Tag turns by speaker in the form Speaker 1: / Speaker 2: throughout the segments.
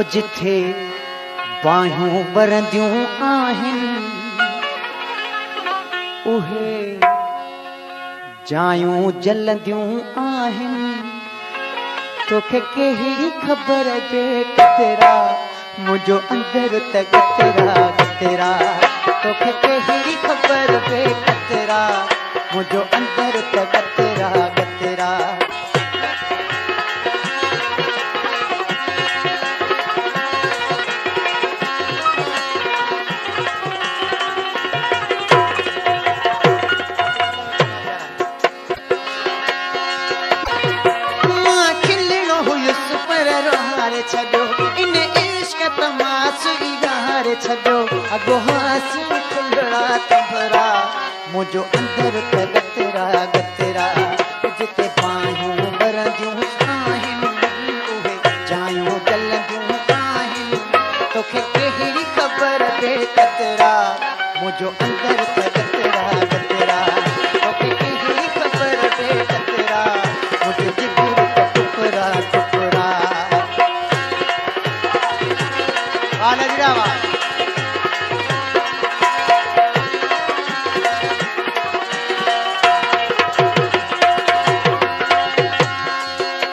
Speaker 1: ओ जिथे बाहियूं बरंदियूं आहिनि उहे जायूं जलंदियूं आहिनि। तोखे कहिड़ी ख़बर बे कतरा मुंहिंजो अंदर त गतरा गतरा। तोखे कहिड़ी ख़बर बे कतरा मुंहिंजो अंदर त गतरा गतरा। छॾो इन इश्क तमास इगार छॾो अगो हासी खुलड़ा तंबरा मुंहिंजो अंदर त गतरा गतरा। जिते बाहियूं बरंदियूं आहिनि उहे जायूं जलंदियूं आहिनि। तोखे कहिड़ी ख़बर बे कतरा मुंहिंजो अंदर त गतरा गतरा। तोखे कहिड़ी ख़बर बे कतरा मुंहिंजो जिगर त टुकड़ा टुकड़ा।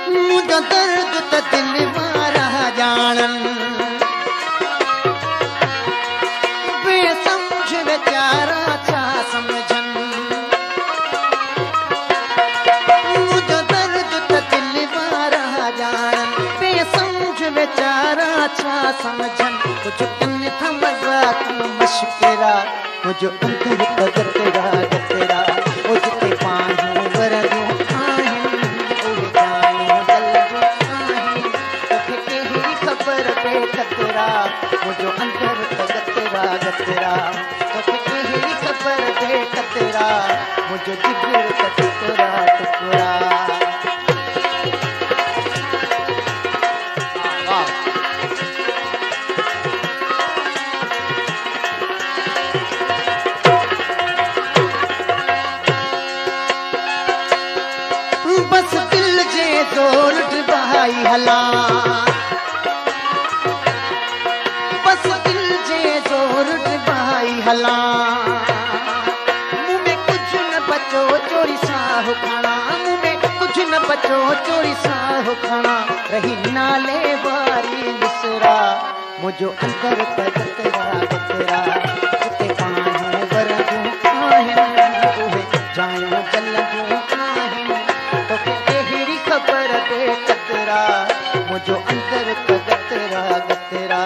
Speaker 1: मुंहिंजो दर्द त दिल वारा ॼाणनि बेसमझ वीचारा छा सम्झनि। मुंहिंजो दर्द त दिल वारा ॼाणनि बेसमझ वीचारा छा सम्झनि। कुझु कनि था मज़ाक मशकिरा मुंहिंजो अंदर त गतरा गतरा। ओ जिते बाहियूं बरंदियूं आहिनि उहे जायूं जलंदियूं आहिनि। तोखे कहिड़ी ख़बर बे कतरा मुंहिंजो अंदर त गतरा गतरा। तोखे कहिड़ी ख़बर बे कतरा मुंहिंजो जिगर त टुकड़ा टुकड़ा। बस दिल जे ज़ोर डुबाई हला बस दिल जे ज़ोर डुबाई हला। मुँह में कुछ न बचो चोरी साह खणा मुँह में कुछ न बचो चोरी साह खणा। रही नाले वारी मिसरा मुंहिंजो अंदर त गतरा गतरा। जिते बाहियूं बरंदियूं आहिनि उहे जायूं जलंदियूं आहिनि। तोखे कहिड़ी ख़बर बे कतरा मुंहिंजो अंदर त गतरा गतरा।